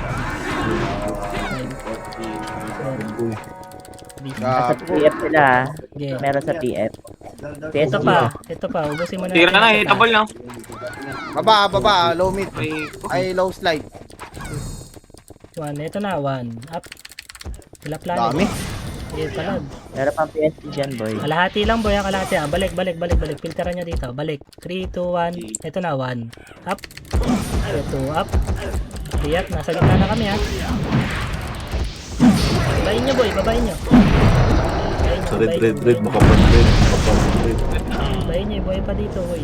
5, 4, Nasa PF sila ha. Sige. Meron sa PF. Ito pa, ubusin mo na. Tira na, natin ito. hitable na. Baba, low mid. Ay, Ay, low slide. 1, ito na, 1. Up. Sila planet. Dami. Sige, palag. Meron pang PSD dyan, boy. Kalahati lang boy, kalahati. Balik. Filteran nyo dito. Balik. 3, 2, 1. Ito na, 1. Up. Ito, up. Tiyak, nasa gitna na kami ha. Babain nyo boy, babain nyo. Sa red, makapal red. Babain nyo, boy pa dito boy.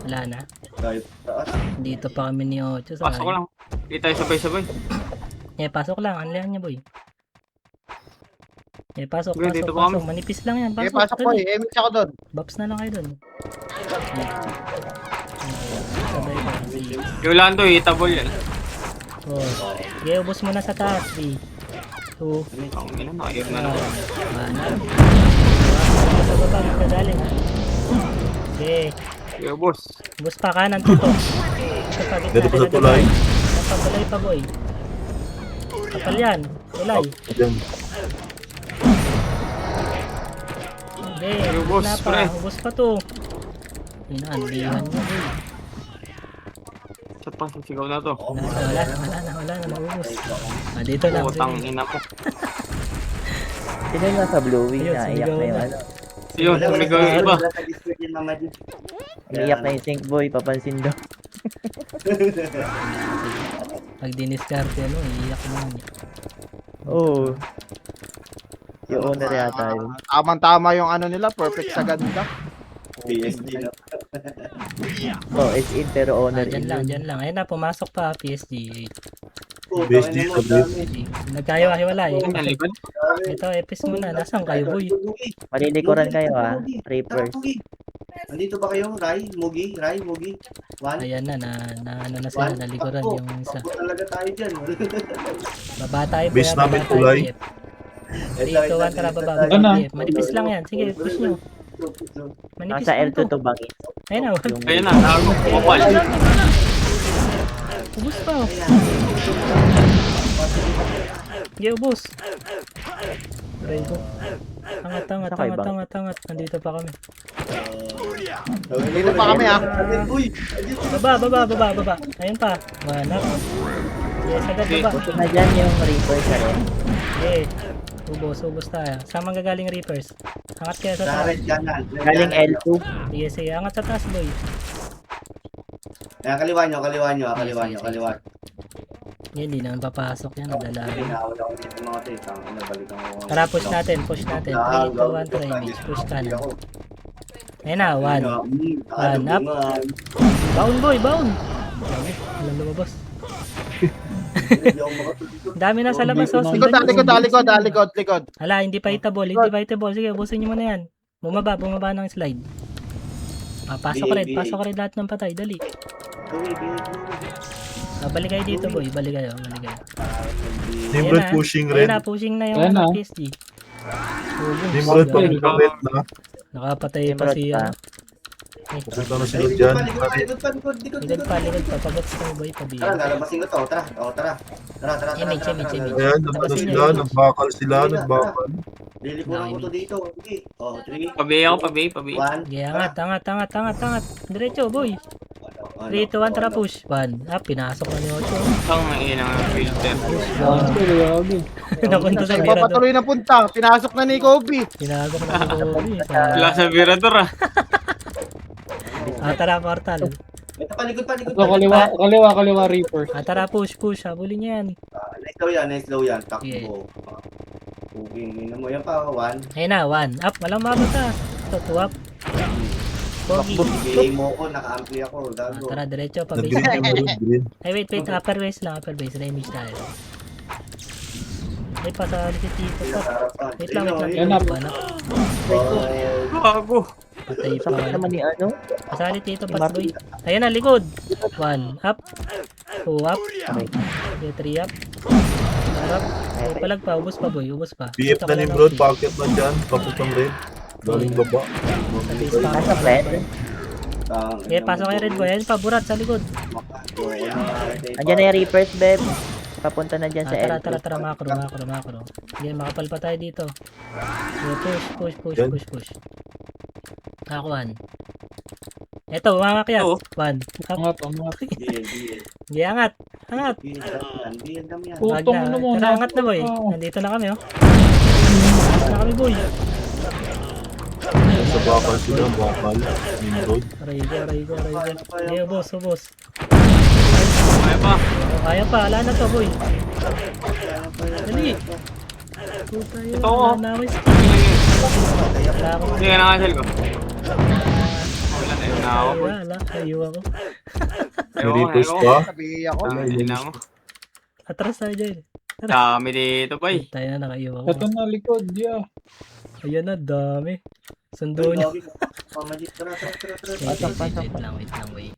Wala na. Kahit taas. Dito pa kami ni Ocho. Sa pasok ko lang. Di tayo sabay-sabay. Pasok lang. Anlihan nyo boy. Pasok. Okay, dito pa kami. Manipis lang yan. Okay, Pasok. pasok po. Dali. Image ako doon. Babs na lang kayo dun. Sabay ka. Yung Lando, hitable yan. Oh. Okay, ubos mo na sa taas. 3, 2, Ang ina, nakayag na naman. Sa baba, magdadali. Okay. Yo, boss. Ubos pa kanan dito. Ito pa, gitna. Dito pa sa tulay. Tulay pa boy. Kapal yan. Tulay. Diyan. Okay, Ubos, gitna pa. pre. Ubos pa to. Inaandihan mo boy. Sa pa, sigaw na to. Wala na, naubos. Dito lang. Putang ina ko. Sino yung nasa blue wing Ayun, na iyak sumigaw na yung na. ano? Yun, sumigaw yung iba. Wala sa Discord yun, Mama G. Iyak na yung sync boy, papansin daw. Pag diniskarte, iiyak mo. Oo. Yung owner yata yun. Tamang-tama yung ano nila. Perfect sa ganda. PSD na. Oh, it's in pero owner in. Dyan lang. Ayun na, pumasok pa PSG. PSD sa blue. Nagkahiwa-hiwala eh. Ang likod. Ito, epis muna. Nasaan kayo boy? Malilikuran kayo ha. Reapers. Nandito ba kayo? Rai? Mugi? One? Ayan na ano na sila, nalikuran yung isa. Takbo talaga tayo dyan. Baba tayo Base baba namin tayo, kulay. BF. 3, 2, 1, tara baba. Ito na. BF. Manipis lang yan. Sige, push nyo. Manipis Nasa lang L2 to. to bangin. Ayun na. Yung Ayun na, kapal. Ubus pa. Sige, ubus. Try ko. Angat. Nandito pa kami. Dito pa kami ah. Uy! Baba. Ayun pa. Manap. Yes, agad baba. Ito na dyan yung Reapers na rin. Okay. Ubos tayo. Saan manggagaling Reapers? Angat kaya sa Sa taas. red kanan. Galing L2. Sige, angat sa taas boy. Kaliwa nyo. Yan, hindi naman papasok yan. Dalaga. Pinawala ko dito mga tayo. Nabalikan ko. Tara, push natin. 3, 2, 1, try image. Push kanan. Ayun na, 1. One up. Bound boy, bound. Alam lumabas. Dami na sa labas. Oh. Likod. Hala, hindi pa hitable. Sige, ubusin nyo muna yan. Bumaba ng slide. Pasok red lahat ng patay. Dali. Balik kayo dito boy. Balik kayo. Nimrod pushing Ayun red. na, pushing na yung Ayan na. PSG. Nimrod pa red na. Nakapatay pa si Nimrod pa. Punta na sila dyan. Likod pa. Pabats na boy. Pabihin. Tara, lalabasin ko to. Tara. Image. Ayan, nagbakal sila. Lilikuran ko to dito. Okay. 3, Pabi. 1. Okay, angat. Diretso boy. 3, 2, 1, tara push. 1. Pinasok na ni Ocho. Ang ina ng filter. Napunta sa Mirador. Papatuloy na punta. Pinasok na ni Kobe. Pinasok na ni Kobe. Wala sa Mirador ah. Tara, portal. Ito palikod. Ito, kaliwa Reaper. Tara, push. Habulin niya yan. Nice low yan. Takbo. Uging mo yan pa. 1. Ayun na, 1. Up, walang mabata. Ito, 2 up. Pogi. Bigay mo ko. Naka-ampli ako. Gago. Tara, diretso, pabase. Nag-green Nimrod, green. Ay, wait. Upper base lang. Damage tayo. Ay, pasali si Tito. Wait lang. Yan up. Gago. Patay pa. Sakit naman ni ano. Pasali Tito, pasboy. Ayan na, likod. 1 up. 2 up. Okay, 3 up. 4 up. Okay, palag pa. Ubus pa, boy. BF na Nimrod, bakit na dyan? Papuntang red. Galing baba. Nasa red. Okay, pasok kay Red Boy. Ayan pa, burat sa likod. Andyan na yung Reapers, Beb. Papunta na dyan sa Tara, L2. tara, macro. Sige, makapal pa tayo dito. Sige, push. Yan. Kakuan. Eto, umangakyat. Oo. 1. Up. Angat. Sige, angat. Angat. Wag Putong na. ano mo. Tara, angat na boy. Oo. Nandito na kami, oh. Nandito na kami, boy. Sa bakal sila, bakal. Main road. Aray ko. Sige, boss. Kaya pa. Kaya pa, wala na to, boy. Dali. Puta yun. Ito, oh. Wala na ako. Wala ako. Sige, na-cancel ko. Wala na yun na ako. Wala. Ayaw ako. May reapers pa. Sabi ako. Hindi na ako. Atras tayo dyan. Dami dito, boy. Tayo na, nakaiwa ako. Ito na likod, yeah. Ayan na, dami. Sundo niya. Pasok. Wait.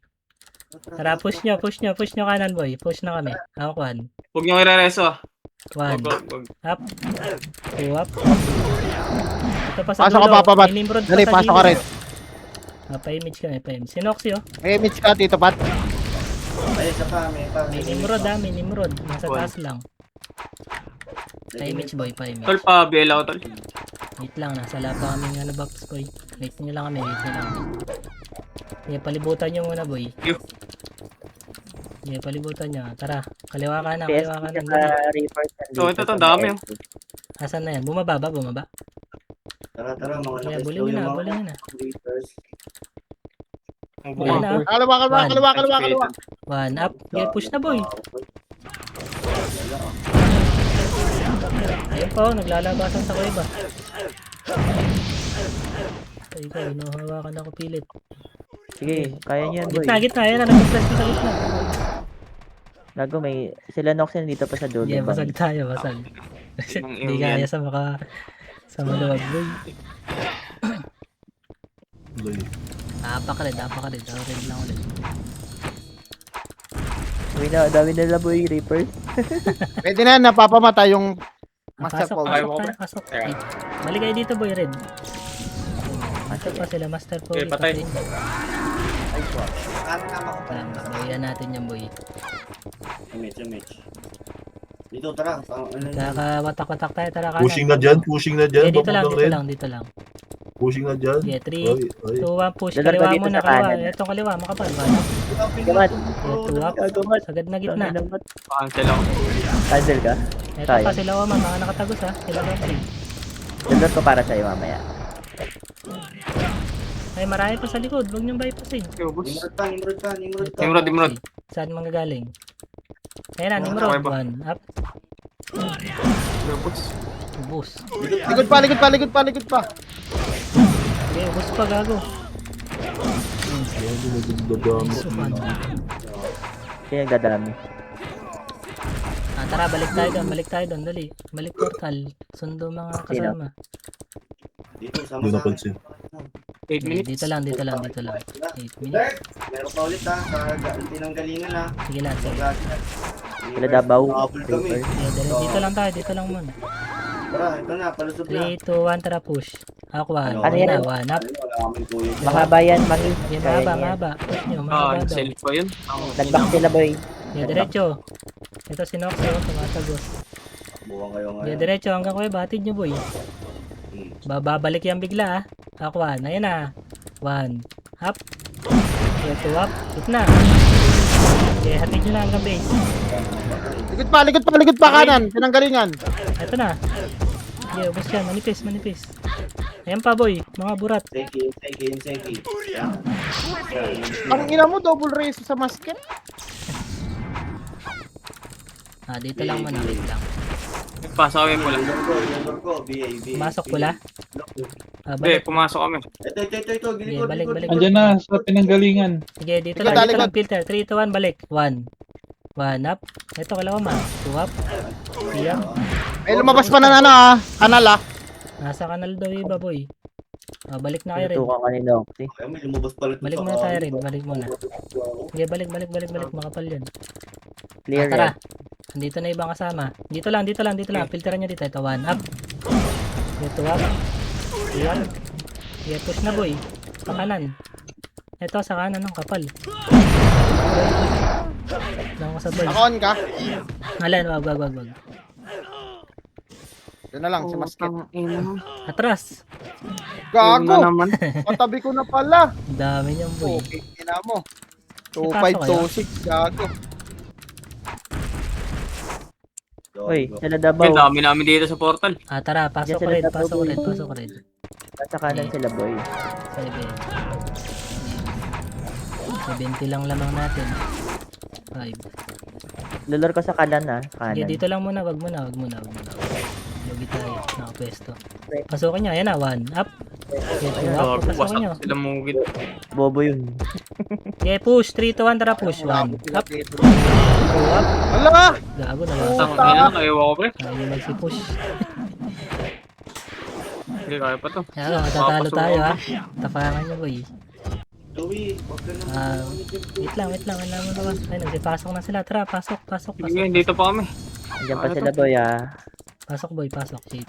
Tara, push nyo kanan, boy. Push na kami. Ako, 1. Huwag nyo i-reso ah. 1. Wag. Up. 2 up. Ito pa sa Pasok ka dulo. pa, Pat. May Nimrod pa Dali, sa pasok ka gilid. rin. Pa-image kami, pa-image. Sinoxy, oh. May image ka, Tito Pat. May Nimrod. Nasa taas lang. Pa-image, boy, pa-image. Tol pa, BL ako, tol. Wait lang, nasa lapa kaming box, boy. Wait nyo lang kami. Sige, palibutan nyo muna, boy. Yo. Sige, palibutan nyo. Tara, kaliwa ka na. PS Dali. sa Reapers. Ito, dami, oh. Asan na yan? Bumaba. Tara, mga Kaya bulin nyo na. Ang Wala buka. na. Kaliwa. 1 up. Okay, push na, boy. Ayun pa, oh, naglalabasan sa kuweba. Ay, ikaw, hinuhawakan ako pilit. Sige, kaya niyo yan, boy. Gitna, ayan na, nag-press ko sa gitna. Gago, may sila Noxen dito pa sa dulo. Yeah, basag tayo. Hindi kaya sa maluwag, boy. Napakalit. Red lang ulit. Dami nila, boy, Reapers. Pwede na, napapamatay yung Master Paul. Pasok. Balik kayo dito, boy, Red. Pasok pa sila, Master Paul. Okay, patay. Babayan natin yan, boy. Image. Dito, tara. Kakawatak-watak tayo, tara kanan. Pushing na dyan. Okay, dito lang. Pushing na dyan. Okay, 3, 2, 1, push. Dalag Kaliwa ka dito muna, sa kaliwa. kanan. Itong kaliwa, makapal. Gamat. Okay, 2 up. Gamat. Sagad na gitna. Cancel ako. Cancel ka? Ito Tayo. pa sila, Oman. Mga nakatagos, ha. Sila Bambi. Daldot ko para sa'yo mamaya. Ay, marami pa sa likod. Huwag niyong bypassin. Yo, boss. Nimrod ka. Nimrod. Saan manggagaling? Ayan na, Nimrod. Okay ba? 1 up. Yo, boss. Ubus. Likod pa. Okay, ubus pa, gago. Isukan. Kaya nagdadami. Tara, balik tayo doon. Dali. Balik portal. Sundo mga kasama. Dito, Hindi napansin. 8 minutes. Dito lang. 8 minutes. Meron pa ulit, ha. Sa tinanggalingan, ha. Sige lang. Sila Dabaw. Habol kami. Reapers. Dito lang tayo. Dito lang muna. Tara, ito na. Palusog na. 3, 2, 1. Tara, push. Ako, 1. Ano yan? 1 up. Wala kaming tuyo. Mahaba yan, Mangi. Sige, Kaya niya. mahaba. Push nyo. Ah, Mahaba daw. self pa yun. Nag-back sila, boy. Sige, diretso. Ito si Nox, tumatagos. Buwang kayo Sige, ngayon. diretso. Hanggang kuya, batid nyo, boy. Babalik yan bigla, ah. Ako, 1. Ayan na. 1. Up. Sige, 2 up. Gitna. Sige, hatid nyo na hanggang base. Likod pa kanan. Pinanggalingan. Ito na. Sige, ubos yan. Manipis. Ayan pa, boy. Mga burat. Seki. Yan. Ang ina mo, double race sa masket. Dito lang muna. Wait lang. Pasok kami pula. Yung ko, BA. Pumasok pula. Hindi, Balik. pumasok kami. Ito. Gilikod. Balik. Andyan na sa pinanggalingan. Sige, dito Likod, lang. Dito likod. lang filter. 3, 2, 1. Balik. 1. 1 up. Ito, kalawa ma. 2 up. 3 up. Ay, lumabas pa na kanal Nasa kanal daw iba, boy. Balik na kayo rin. Tutukan ka ni Noxy. Ay, may lumabas pala. Balik muna tayo rin. Balik muna. Sige, balik. Makapal yan. Clear Tara. red. Andito na ibang kasama. Dito lang. Filteran nyo dito. Ito, 1 up. Ito, 2 up. 3 up. Sige, push na, boy. Sa kanan. Ito, sa kanan ng kapal. Lang ko sabay. Nakon ka. Alan, wag. Doon na lang, si Masket. Atras. Gago! Patabi ko na pala. Ang dami niyang boy. Okay, ina mo. pasok 2526, gago. Uy, sila Ang Dabaw. dami namin dito sa portal. Tara, pasok Diyan red, sila pasok boy. red, pasok red. Nasa kanan sila, boy. 7. 70 lang lamang natin. 5. Lulor ko sa kanan, ha. Sige, Kanan. dito lang muna, wag muna. Logi tayo, nakapwesto. Pasukin nyo, ayan na, 1. Up. Okay, 2 up, pasukin nyo. Sila mugid. Bobo yun. Okay, push, 3 to 1, tara push. 1. Up, 2 up. Ala! Gago na Tang lang. ina, kayo ako pre. Ayaw mag-push. Hindi kaya pa to. Kaya matatalo tayo ha. Tapangan nyo boy. Joey, wag ka naman. Wait lang. Alam mo ba? Ay, nagsipasok na sila. Tara, pasok. Sige, dito pa kami. Andiyan pa sila, boy, ha. Pasok boy, pasok. 8.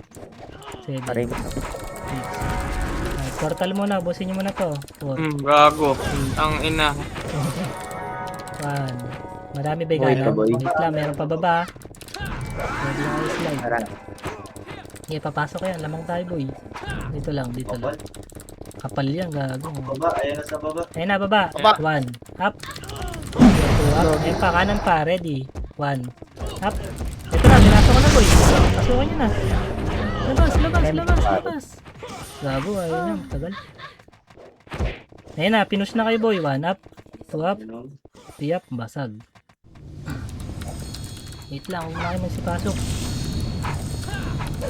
7. Paray 6. mo. Portal muna, busin nyo muna to. 4. Gago. Ang ina. 1. Marami ba Boy, ganon? boy. Wait lang, meron pa baba. Pwede lang kayo slide. Tara. Sige, papasok yan. Lamang tayo boy. Dito lang. Kapal yan, gago. Baba, ayan na sa baba. Ayun na, baba. Baba. 1. Up. 2 up. Ayun pa, kanan pa. Ready. 1. Up. Ito na, pinasok ko na boy. Pasukan nyo na. Labas. Gago, ayun na. Tagal. Ayun na, pinush na kayo boy. 1 up. 2 up. 3 up. Basag. Wait lang, huwag na kayo magsipasok.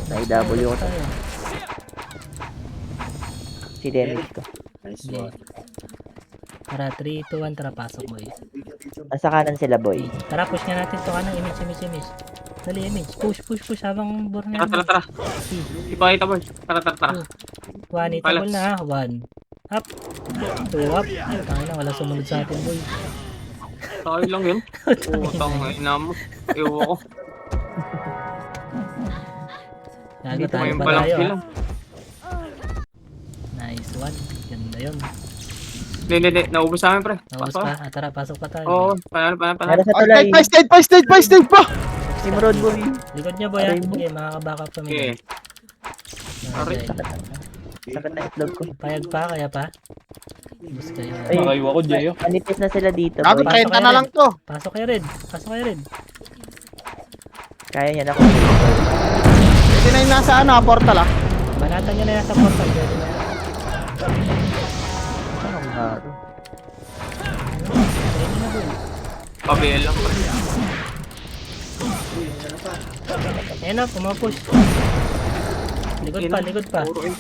Na-IW ko. Tayo. Si Dennis ko. Nice Sige. one. Tara, 3, 2, 1. Tara, pasok boy. Nasa kanan sila, boy. Tara, push nga natin to. Kanang image. Dali, image. Push. Habang born na. Tara. Ipakita boy. Tara. 1, hitable na ha. 1. Up. 2 up. Tangin na, wala sumunod sa atin boy. Tayo lang yun. Putang ina mo. Ewan ko. Gago, Dito tayo ngayon pa pa lang tayo sila. ha. Nice one. Ganda yun. Hindi. Naubos sa amin pre. Naubos Pasok. pa. Tara, pasok pa tayo. Oo, panalo. Nasa sa tulay. Stage pa! Simrod, boy. Likod niya boy ha. Aray mo. Sige, makaka-back up kami. Okay. Aray. Sakit na itlog ko. Payag pa, kaya pa. Bus kayo. Ay, Nakayo ako, Jeyo. manipis na sila dito, Gago, boy. 30 na lang to. Pasok kayo red. Kaya niya na ako. Pwede na yung nasa portal ah. Banatan nyo na yan sa portal. Pwede na yan. Anong haro? Pwede na boy. Pabel lang pre. Ayan na, pumapush. Likod pa. Puro eh.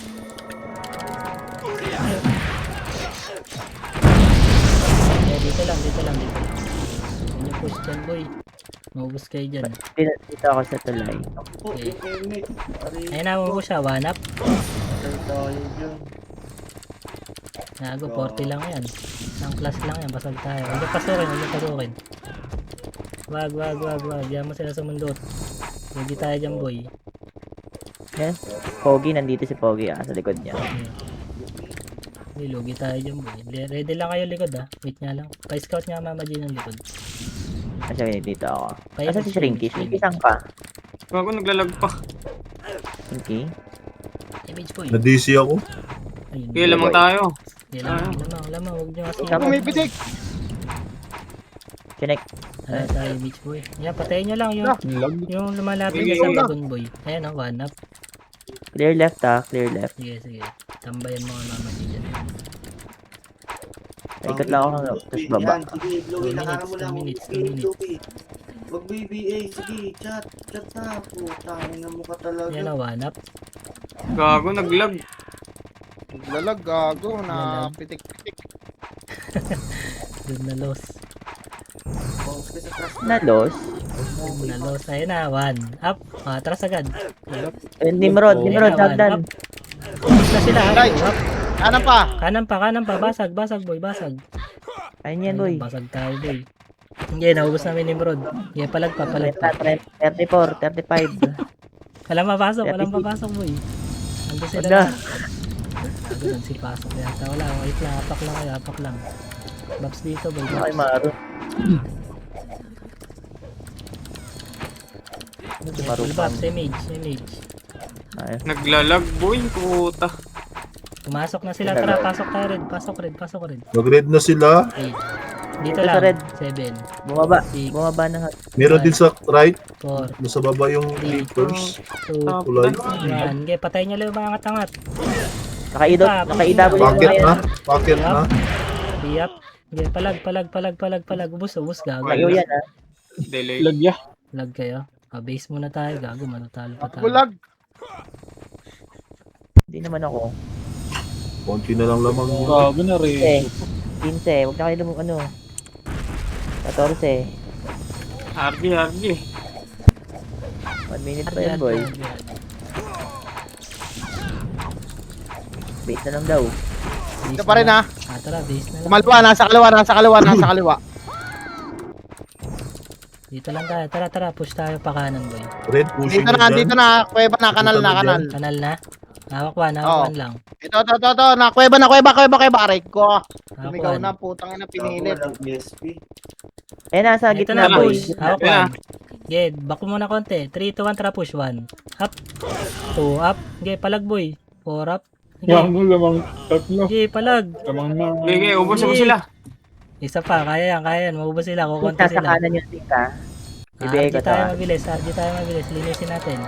Dito lang. Yan yung push dyan boy. Maubos kayo dyan. Dito ako sa tulay. Okay. Ayan na, maubos siya. 1 up. Nago, 40 lang yan. Isang class lang yan, basag tayo. Huwag pasukin. Wag. Diyan mo sila sumundot. Hindi tayo dyan boy. Yan. Pogi, nandito si Pogi, sa likod niya. Lugi tayo dyan boy. Ready lang kayo likod ha. Wait nga lang. Pa-scout nga Mama G ng likod. Kasi dito ako. Kaya Asa si Shrinky? Shrinky, saan ka? Bago naglalag pa. Shrinky? Image boy. Na-DC ako. Ayun. Kaya lamang tayo. Lamang. Huwag nyo kasi. Ikaw, Pumipitik. Chinek. Tayo image boy. Yan, patayin nyo lang yung Lag. yung lumalapit na sa bagon boy. Ayan o, 1 up. Clear left, ha? Clear left. Sige. Tambayan mga Mama G dyan. Ikot lang ako hanggang tapos baba. Yan, sige, Chloe, nakaka mo lang. 2 minutes. Wag BBA, sige, chat na. Putangin na mo ka talaga. Yan o, 1 up. Gago, naglag. Naglalag, gago, na pitik-pitik. Doon na loss. Bounce ka sa trust. Nalos. Na loss. Ayun na, 1 up. Atras agad. Nimrod, hagdan. Ubus na sila ha. Right. 2 up. Kanan pa. Kanan pa. Basag boy. Ayun yan, boy. Basag tayo boy. Hindi, naubos namin ni Nimrod. Hindi, palag pa. 34, 35. Walang papasok boy. Ando sila Wala. Doon si pasok yata. Wala, wait lang. Apak lang. Babs dito boy. Ay, maro. Ano si Full Marupang? buff, si mage, si mage. Ayos. Naglalag, boy. Puta. Pumasok na sila, tara, pasok tayo red, pasok red. Mag-red na sila. 8. Dito Ito sa lang, red. 7, Bumaba. 6, Bumaba na nga. Meron din sa right. 4, Nasa baba yung creepers. 2, Kulay. 1. Okay, patay niyo lang yung mga angat-angat. Nakaidot. Nakaidabol yung Packet mga na. yan. Packet na. Biyap. Okay, palag. Ubus, gago. Kayo yan ha. Delay. Lagya. Lag kayo. Base muna tayo, gago, manutalo pa tayo. Bulag. Hindi naman ako. Konti na lang lamang yun. Gago na rin. 15. Huwag na kayo lumang ano. 14. RG. 1 minute pa yan boy. Bait na lang daw. Ito pa rin ha. Tara, base na lang. Kumalwa, nasa kaliwa. Dito lang tayo. Tara, push tayo pa kanan, boy. Red pushing Dito na na, dyan. dito na. Kuweba na, kanal na, kanal. Kanal na. Hawak Oo. one lang. Ito. Na, kuweba. Aray ko. Hawak Tumigaw one. na, putang ina, pinilit. Ako ng ESP. Eh nasa Ito gitna na, boy. push. Hawak Ito na. one. Okay, back mo muna konti. 3, 2, 1, tara, push 1. Up. 2, up. Okay, palag, boy. 4, up. Gago Okay, lamang tatlo. okay, palag. Lamang na. Okay, ubos mo sila. Isa pa, kaya yan. Maubos sila, kukunti Nasa sila. kanan yung tika. Ibigay ko RG to tayo ah. mabilis. Linisin natin.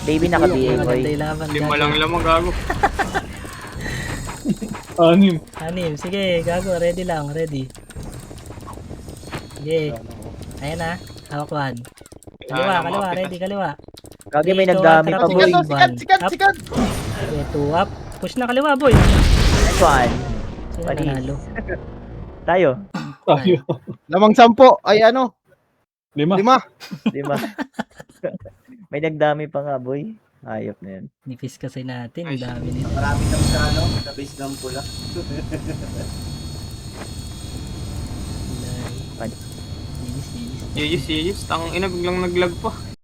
Baby naka-BA boy. Maganda yung laban. 5 gago. lang lamang, gago. 6. Sige, gago. Ready lang. Ready. Sige. Ayan na. Hawak one. Kaliwa. Ready, kaliwa. Kagi may Dito, nagdami tara, pa boy. boy. Sikat. Okay, 2 up. Push na kaliwa, boy. Next one. Sino Palis. nanalo? Tayo. Tayo. Lamang 10. Ay ano, 5. 5. Di ba? May nagdami pa nga boy. Hayop na yan. Nipis kasi natin. Ay, Ang dami nito. Marami kang sa ano, sa base ng pula. Linis. Yes. Tang ina, biglang naglag pa.